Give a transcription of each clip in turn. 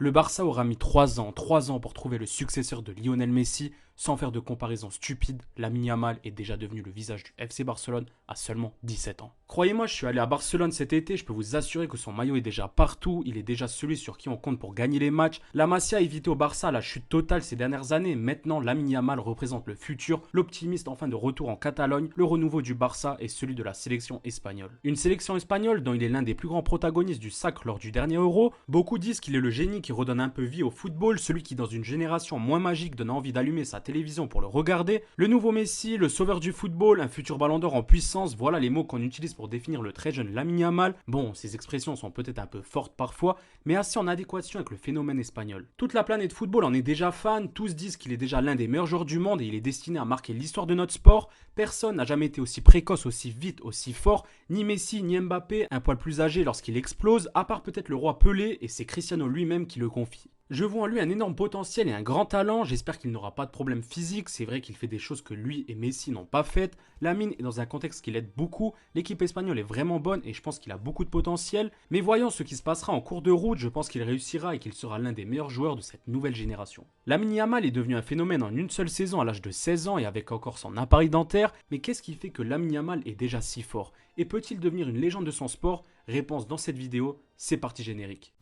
Le Barça aura mis 3 ans pour trouver le successeur de Lionel Messi. Sans faire de comparaison stupide, Lamine Yamal est déjà devenu le visage du FC Barcelone à seulement 17 ans. Croyez-moi, je suis allé à Barcelone cet été, je peux vous assurer que son maillot est déjà partout, il est déjà celui sur qui on compte pour gagner les matchs. La Masia a évité au Barça la chute totale ces dernières années, maintenant Lamine Yamal représente le futur, l'optimiste enfin de retour en Catalogne, le renouveau du Barça et celui de la sélection espagnole. Une sélection espagnole dont il est l'un des plus grands protagonistes du sacre lors du dernier Euro. Beaucoup disent qu'il est le génie qui redonne un peu vie au football, celui qui dans une génération moins magique donne envie d'allumer sa télévision pour le regarder. Le nouveau Messi, le sauveur du football, un futur ballon d'or en puissance, voilà les mots qu'on utilise pour définir le très jeune Lamine Yamal. Bon, ces expressions sont peut-être un peu fortes parfois, mais assez en adéquation avec le phénomène espagnol. Toute la planète football en est déjà fan, tous disent qu'il est déjà l'un des meilleurs joueurs du monde et il est destiné à marquer l'histoire de notre sport. Personne n'a jamais été aussi précoce, aussi vite, aussi fort, ni Messi, ni Mbappé, un poil plus âgé lorsqu'il explose, à part peut-être le roi Pelé, et c'est Cristiano lui-même qui le confie. Je vois en lui un énorme potentiel et un grand talent, j'espère qu'il n'aura pas de problème physique, c'est vrai qu'il fait des choses que lui et Messi n'ont pas faites. Lamine est dans un contexte qui l'aide beaucoup, l'équipe espagnole est vraiment bonne et je pense qu'il a beaucoup de potentiel, mais voyons ce qui se passera en cours de route, je pense qu'il réussira et qu'il sera l'un des meilleurs joueurs de cette nouvelle génération. Lamine Yamal est devenu un phénomène en une seule saison à l'âge de 16 ans et avec encore son appareil dentaire, mais qu'est-ce qui fait que Lamine Yamal est déjà si fort? Et peut-il devenir une légende de son sport? Réponse dans cette vidéo, c'est parti générique.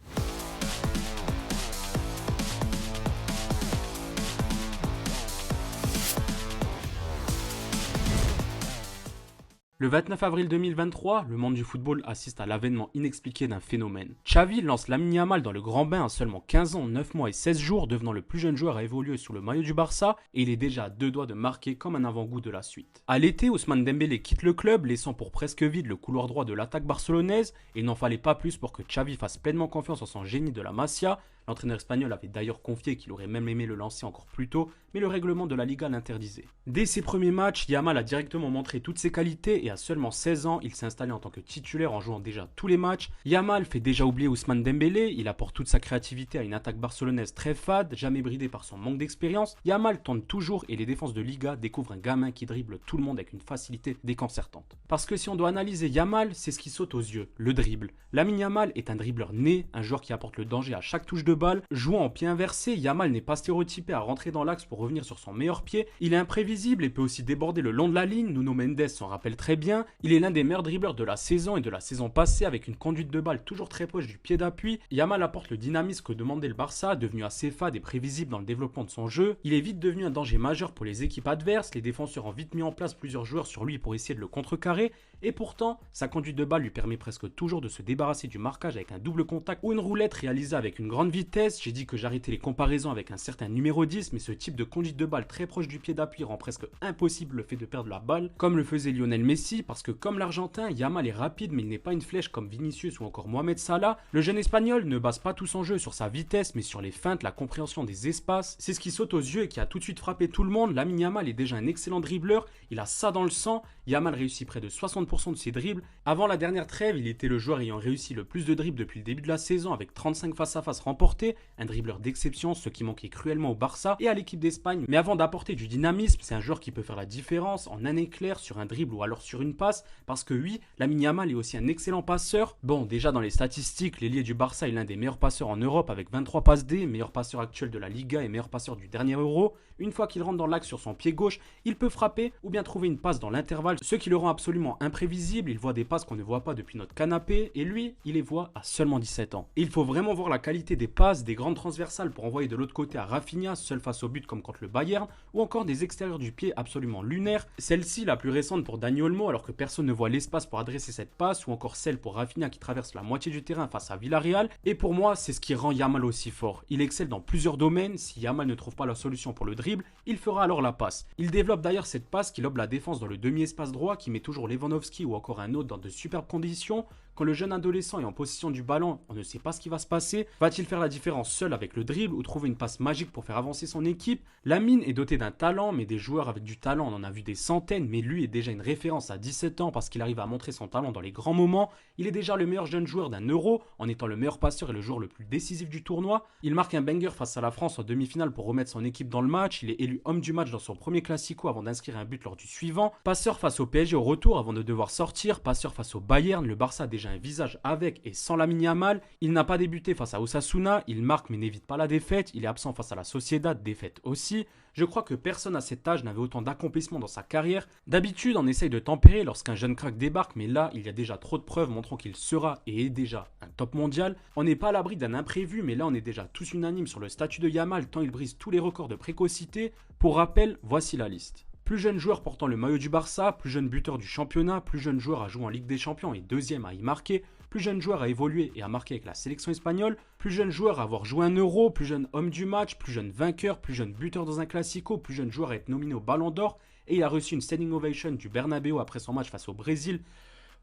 Le 29 avril 2023, le monde du football assiste à l'avènement inexpliqué d'un phénomène. Xavi lance Lamine Yamal dans le grand bain à seulement 15 ans, 9 mois et 16 jours, devenant le plus jeune joueur à évoluer sous le maillot du Barça et il est déjà à deux doigts de marquer comme un avant-goût de la suite. À l'été, Ousmane Dembélé quitte le club, laissant pour presque vide le couloir droit de l'attaque barcelonaise et il n'en fallait pas plus pour que Xavi fasse pleinement confiance en son génie de la Masia. L'entraîneur espagnol avait d'ailleurs confié qu'il aurait même aimé le lancer encore plus tôt, mais le règlement de la Liga l'interdisait. Dès ses premiers matchs, Yamal a directement montré toutes ses qualités et à seulement 16 ans, il s'est installé en tant que titulaire en jouant déjà tous les matchs. Yamal fait déjà oublier Ousmane Dembélé, il apporte toute sa créativité à une attaque barcelonaise très fade, jamais bridée par son manque d'expérience. Yamal tente toujours et les défenses de Liga découvrent un gamin qui dribble tout le monde avec une facilité déconcertante. Parce que si on doit analyser Yamal, c'est ce qui saute aux yeux, le dribble. Lamine Yamal est un dribbleur né, un joueur qui apporte le danger à chaque touche de balle. Jouant en pied inversé, Yamal n'est pas stéréotypé à rentrer dans l'axe pour revenir sur son meilleur pied. Il est imprévisible et peut aussi déborder le long de la ligne. Nuno Mendes s'en rappelle très bien. Il est l'un des meilleurs dribbleurs de la saison et de la saison passée avec une conduite de balle toujours très proche du pied d'appui. Yamal apporte le dynamisme que demandait le Barça, devenu assez fade et prévisible dans le développement de son jeu. Il est vite devenu un danger majeur pour les équipes adverses. Les défenseurs ont vite mis en place plusieurs joueurs sur lui pour essayer de le contrecarrer. Et pourtant, sa conduite de balle lui permet presque toujours de se débarrasser du marquage avec un double contact ou une roulette réalisée avec une grande vitesse. J'ai dit que j'arrêtais les comparaisons avec un certain numéro 10, mais ce type de conduite de balle très proche du pied d'appui rend presque impossible le fait de perdre la balle, comme le faisait Lionel Messi, parce que comme l'Argentin, Yamal est rapide, mais il n'est pas une flèche comme Vinicius ou encore Mohamed Salah. Le jeune Espagnol ne base pas tout son jeu sur sa vitesse, mais sur les feintes, la compréhension des espaces. C'est ce qui saute aux yeux et qui a tout de suite frappé tout le monde. Lamine Yamal est déjà un excellent dribbleur, il a ça dans le sang. Yamal réussit près de 60% de ses dribbles. Avant la dernière trêve, il était le joueur ayant réussi le plus de dribbles depuis le début de la saison avec 35 face-à-face remportés, un dribbleur d'exception, ce qui manquait cruellement au Barça et à l'équipe d'Espagne. Mais avant d'apporter du dynamisme, c'est un joueur qui peut faire la différence en un éclair sur un dribble ou alors sur une passe, parce que oui, Lamine Yamal est aussi un excellent passeur. Bon, déjà dans les statistiques, l'ailier du Barça est l'un des meilleurs passeurs en Europe avec 23 passes D, meilleur passeur actuel de la Liga et meilleur passeur du dernier Euro. Une fois qu'il rentre dans l'axe sur son pied gauche, il peut frapper ou bien trouver une passe dans l'intervalle, ce qui le rend absolument imprévisible. Il voit des passes qu'on ne voit pas depuis notre canapé et lui, il les voit à seulement 17 ans. Et il faut vraiment voir la qualité des passes, des grandes transversales pour envoyer de l'autre côté à Rafinha, seul face au but comme contre le Bayern, ou encore des extérieurs du pied absolument lunaires. Celle-ci, la plus récente pour Dani Olmo, alors que personne ne voit l'espace pour adresser cette passe, ou encore celle pour Rafinha qui traverse la moitié du terrain face à Villarreal. Et pour moi, c'est ce qui rend Yamal aussi fort. Il excelle dans plusieurs domaines. Si Yamal ne trouve pas la solution pour le dribble, il fera alors la passe. Il développe d'ailleurs cette passe qui lobe la défense dans le demi-espace droit, qui met toujours Lewandowski ou encore un autre dans de superbes conditions. Quand le jeune adolescent est en possession du ballon, on ne sait pas ce qui va se passer. Va-t-il faire la différence seul avec le dribble ou trouver une passe magique pour faire avancer son équipe? Lamine est doté d'un talent, mais des joueurs avec du talent, on en a vu des centaines, mais lui est déjà une référence à 17 ans parce qu'il arrive à montrer son talent dans les grands moments. Il est déjà le meilleur jeune joueur d'un Euro, en étant le meilleur passeur et le joueur le plus décisif du tournoi. Il marque un banger face à la France en demi-finale pour remettre son équipe dans le match. Il est élu homme du match dans son premier Classico avant d'inscrire un but lors du suivant. Passeur face au PSG au retour avant de devoir sortir. Passeur face au Bayern, le Barça a déjà déjà un visage avec et sans Lamine Yamal. Il n'a pas débuté face à Osasuna, il marque mais n'évite pas la défaite, il est absent face à la Sociedad, défaite aussi. Je crois que personne à cet âge n'avait autant d'accomplissements dans sa carrière. D'habitude, on essaye de tempérer lorsqu'un jeune crack débarque, mais là, il y a déjà trop de preuves montrant qu'il sera et est déjà un top mondial. On n'est pas à l'abri d'un imprévu, mais là, on est déjà tous unanimes sur le statut de Yamal tant il brise tous les records de précocité. Pour rappel, voici la liste. Plus jeune joueur portant le maillot du Barça, plus jeune buteur du championnat, plus jeune joueur à jouer en Ligue des Champions et deuxième à y marquer, plus jeune joueur à évoluer et à marquer avec la sélection espagnole, plus jeune joueur à avoir joué un euro, plus jeune homme du match, plus jeune vainqueur, plus jeune buteur dans un classico, plus jeune joueur à être nominé au Ballon d'Or, et il a reçu une standing ovation du Bernabéu après son match face au Brésil.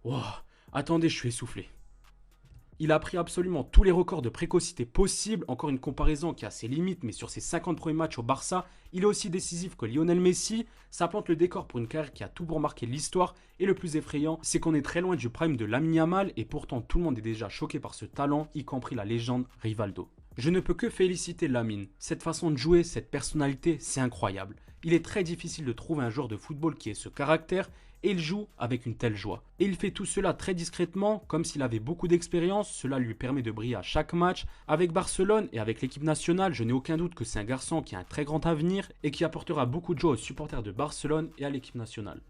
Wow, attendez, je suis essoufflé. Il a pris absolument tous les records de précocité possibles, encore une comparaison qui a ses limites, mais sur ses 50 premiers matchs au Barça, il est aussi décisif que Lionel Messi. Ça plante le décor pour une carrière qui a tout pour marquer l'histoire, et le plus effrayant, c'est qu'on est très loin du prime de Lamine Yamal, et pourtant tout le monde est déjà choqué par ce talent, y compris la légende Rivaldo. Je ne peux que féliciter Lamine. Cette façon de jouer, cette personnalité, c'est incroyable. Il est très difficile de trouver un joueur de football qui ait ce caractère, et il joue avec une telle joie. Et il fait tout cela très discrètement, comme s'il avait beaucoup d'expérience, cela lui permet de briller à chaque match. Avec Barcelone et avec l'équipe nationale, je n'ai aucun doute que c'est un garçon qui a un très grand avenir et qui apportera beaucoup de joie aux supporters de Barcelone et à l'équipe nationale.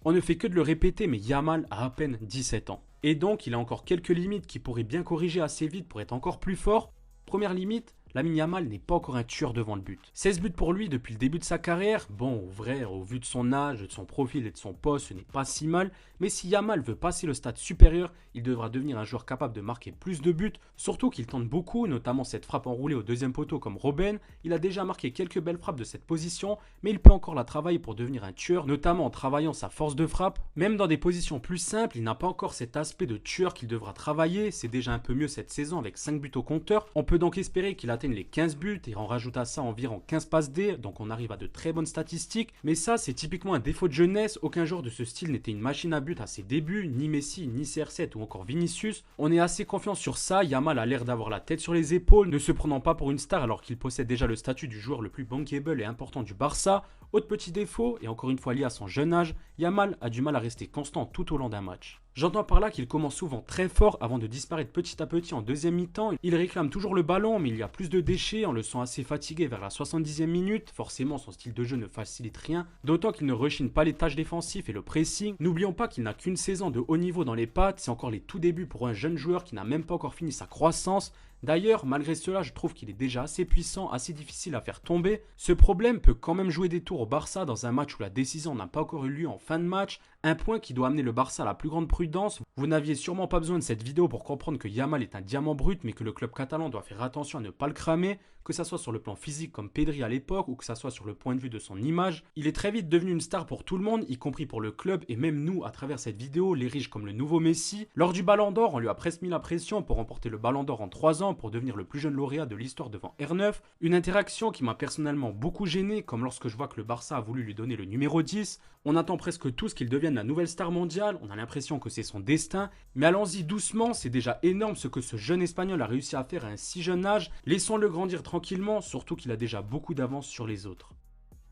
On ne fait que de le répéter, mais Yamal a à peine 17 ans. Et donc, il a encore quelques limites qu'il pourrait bien corriger assez vite pour être encore plus fort. Première limite, Lamine Yamal n'est pas encore un tueur devant le but. 16 buts pour lui depuis le début de sa carrière. Bon, au vu de son âge, de son profil et de son poste, ce n'est pas si mal. Mais si Yamal veut passer le stade supérieur, il devra devenir un joueur capable de marquer plus de buts. Surtout qu'il tente beaucoup, notamment cette frappe enroulée au deuxième poteau comme Robben. Il a déjà marqué quelques belles frappes de cette position, mais il peut encore la travailler pour devenir un tueur, notamment en travaillant sa force de frappe. Même dans des positions plus simples, il n'a pas encore cet aspect de tueur qu'il devra travailler. C'est déjà un peu mieux cette saison avec 5 buts au compteur. On peut donc espérer qu'il atteigne les 15 buts et on rajoute à ça environ 15 passes D, donc on arrive à de très bonnes statistiques. Mais ça, c'est typiquement un défaut de jeunesse. Aucun joueur de ce style n'était une machine à but à ses débuts, ni Messi, ni CR7 ou encore Vinicius. On est assez confiant sur ça. Yamal a l'air d'avoir la tête sur les épaules, ne se prenant pas pour une star alors qu'il possède déjà le statut du joueur le plus bankable et important du Barça. Autre petit défaut, et encore une fois lié à son jeune âge, Yamal a du mal à rester constant tout au long d'un match. J'entends par là qu'il commence souvent très fort avant de disparaître petit à petit en deuxième mi-temps. Il réclame toujours le ballon, mais il y a plus de déchets, on le sent assez fatigué vers la 70e minute. Forcément, son style de jeu ne facilite rien, d'autant qu'il ne rechigne pas les tâches défensives et le pressing. N'oublions pas qu'il n'a qu'une saison de haut niveau dans les pattes, c'est encore les tout débuts pour un jeune joueur qui n'a même pas encore fini sa croissance. D'ailleurs, malgré cela, je trouve qu'il est déjà assez puissant, assez difficile à faire tomber. Ce problème peut quand même jouer des tours au Barça dans un match où la décision n'a pas encore eu lieu en fin de match. Un point qui doit amener le Barça à la plus grande prudence. Vous n'aviez sûrement pas besoin de cette vidéo pour comprendre que Yamal est un diamant brut, mais que le club catalan doit faire attention à ne pas le cramer, que ça soit sur le plan physique comme Pedri à l'époque, ou que ça soit sur le point de vue de son image. Il est très vite devenu une star pour tout le monde, y compris pour le club, et même nous, à travers cette vidéo, l'érige comme le nouveau Messi. Lors du Ballon d'Or, on lui a presque mis la pression pour remporter le Ballon d'Or en 3 ans, pour devenir le plus jeune lauréat de l'histoire devant R9. Une interaction qui m'a personnellement beaucoup gêné, comme lorsque je vois que le Barça a voulu lui donner le numéro 10. On attend presque tous qu'il devienne la nouvelle star mondiale, on a l'impression que c'est son destin, mais allons-y doucement, c'est déjà énorme ce que ce jeune Espagnol a réussi à faire à un si jeune âge. Laissons-le grandir tranquillement, surtout qu'il a déjà beaucoup d'avance sur les autres.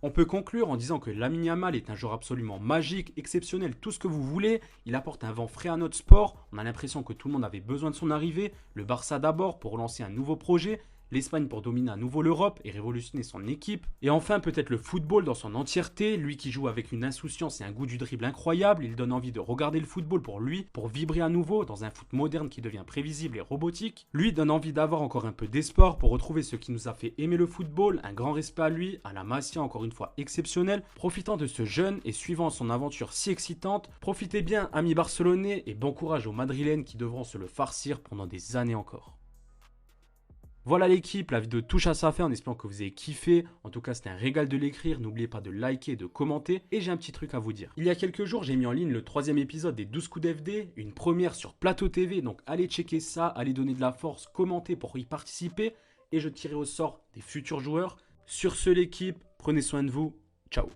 On peut conclure en disant que Lamine Yamal est un joueur absolument magique, exceptionnel, tout ce que vous voulez. Il apporte un vent frais à notre sport. On a l'impression que tout le monde avait besoin de son arrivée. Le Barça d'abord pour lancer un nouveau projet. L'Espagne pour dominer à nouveau l'Europe et révolutionner son équipe. Et enfin peut-être le football dans son entièreté, lui qui joue avec une insouciance et un goût du dribble incroyable, il donne envie de regarder le football pour lui, pour vibrer à nouveau dans un foot moderne qui devient prévisible et robotique. Lui donne envie d'avoir encore un peu d'espoir pour retrouver ce qui nous a fait aimer le football, un grand respect à lui, à la Masia encore une fois exceptionnelle, profitant de ce jeune et suivant son aventure si excitante. Profitez bien amis barcelonais et bon courage aux Madrilènes qui devront se le farcir pendant des années encore. Voilà l'équipe, la vidéo touche à sa fin en espérant que vous ayez kiffé. En tout cas, c'était un régal de l'écrire. N'oubliez pas de liker et de commenter. Et j'ai un petit truc à vous dire. Il y a quelques jours, j'ai mis en ligne le 3e épisode des 12 coups d'FD, une première sur Plateau TV. Donc allez checker ça, allez donner de la force, commentez pour y participer. Et je tirerai au sort des futurs joueurs. Sur ce, l'équipe, prenez soin de vous. Ciao.